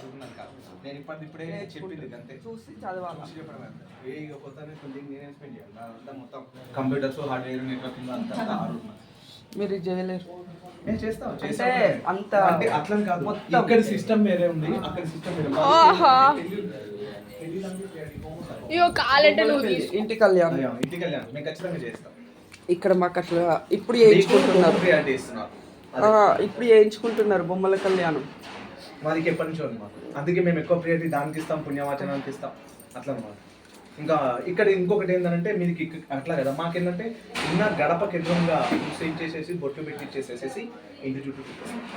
చదువుకున్నాను కాదు, నేను ఇప్పుడే చెప్పింది అంతే, చూసి చదవాలి. చూసి చెప్పడం అంతే. ఇక కొత్తనే కొంచెం నేనే ఎక్స్ప్లెయిన్ చేయాలి, అంతా మొత్తం కంప్యూటర్స్ హార్డ్వేర్ నెట్వర్కింగ్ అంతా ఆడుతున్నాను. మీరు చేయలేరు నేను చేస్తాను అంటే అంత అంటే అట్లా కాదు, మొత్తం ఇక్కడ సిస్టమ్ వేరే ఉంది, అక్కడ సిస్టమ్ వేరే ఉంది. ఇంటి కళ్యాణం ఇంటికి వెళ్ళాను, మేము ఖచ్చితంగా చేస్తాం. ఇక్కడ మాకు అట్లా ఇప్పుడు చేయించుకుంటున్నారు, ప్రియారిటీ ఇస్తున్నారు. ఇప్పుడు చేయించుకుంటున్నారు బొమ్మల కళ్యాణం. మాది ఎప్పటి నుంచో ఉంది మాకు, అందుకే మేము ఎక్కువ ప్రియారిటీ దానికి ఇస్తాం, పుణ్యవాచనానికి ఇస్తాం అట్లా అన్నమాట. ఇంకా ఇక్కడ ఇంకొకటి ఏంటంటే మీకు అట్లా కదా, మాకేంటంటే ఉన్న గడపకి ఎదురుగా సెట్ చేసేసి బొట్లు పెట్టి ఇచ్చేసేసి ఇంటి చుట్టూ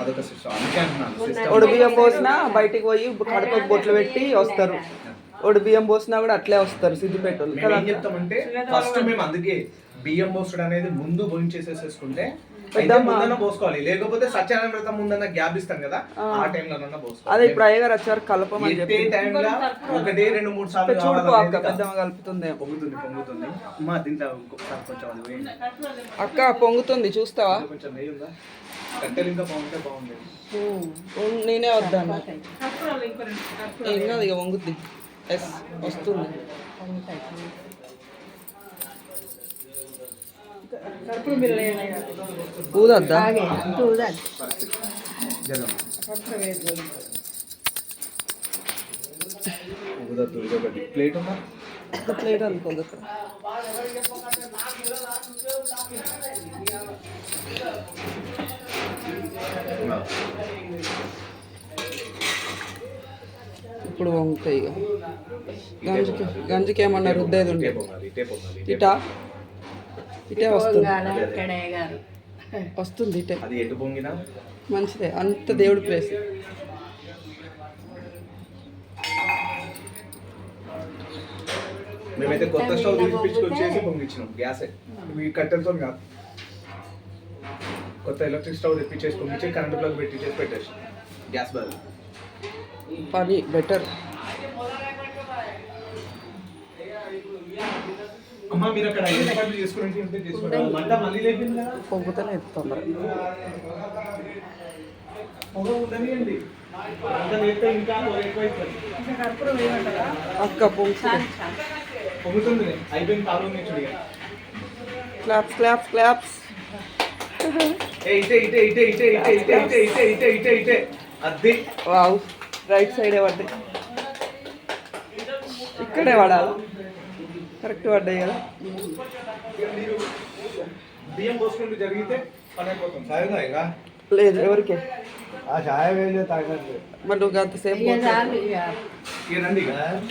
అదొక సిస్టమ్. అందుకే అంటున్నాను, ఒడి బియ్యం పోసినా బయటికి పోయి కడపకు బొట్లు పెట్టి వస్తారు, ఒడి బియ్యం పోసినా కూడా అట్లే వస్తారు సిద్దిపేట వాళ్ళు. మేము ఏం చెప్తామంటే ఫస్ట్ మేము అందుకే బియ్యం పోసడం అనేది ముందు పోయించేసేసుకుంటే ముందన్న పోసుకోవాలి, లేకపోతే సత్యనారాయణ వ్రతం ముందన్న గ్యాప్ ఇస్తాం కదా, ఆ టైంలో పోసుకోవాలి. అదే ఇప్పుడు అయ్యగారు వచ్చారు కలపమని చెప్పి టైంలో 1 2 3 సార్లు చూడుకో అక్క పెద్దమ్మ కలుపుతుంది, పొంగుతుంది అమ్మా. దీంట్లో ఇంకొకసారి కొంచెం అది వేయండి అక్క, పొంగుతుంది చూస్తావా? కొంచెం నెయ్యి ఉందా, కట్టెలు ఇంకా బాగుంటే బాగుంది. నేనే వద్దాను, ఏం కాదు ఇక వంగుద్ది. ఎస్ వస్తుంది. ఊదద్దా? ప్లేట్ ఉందా? ప్లేట్ అనుకోదు. ఇప్పుడు వంగుతాయి ఇక. గంజికి ఏమన్నా రుద్దేది ఉంటే ఇటా ఇటే వస్తుంది, వస్తుంది ఇటే. అది ఎటు పొంగినా మంచిదే, అంత దేవుడి ప్లేస్. మేమైతే కొత్త స్టవ్ తీసుకొచ్చేసి పొంగిచ్చినాం, గ్యాసే, ఈ కట్టెలతో కాదు. కొత్త ఎలక్ట్రిక్ స్టవ్ తెప్పించేసి పొంగిచ్చి కరెంట్ ప్లగ్ పెట్టించేసి పెట్టేసి గ్యాస్ బదులు పని బెటర్. అమ్మా మీరు అక్కడ ఏర్పాట్లు చేసుకుని మంట మళ్ళీ లేపింది కదా, పొంగుతూనే తొందర. అక్క పొంగుతుంది, అయిపోయింది. కాలు claps claps claps. Wow, right సైడే పడ్డాయి, ఇక్కడే పడాలి, కరెక్ట్ పడ్డాయి కదా. బియ్యం పోసుకుంటూ జరిగితే పని అయిపోతుంది. సాయంగా ఇంకా లేదు ఎవరికే ఆ చాయ వేయలేదు తాగట్లేదు. మరి నువ్వు అంతసేపు రండి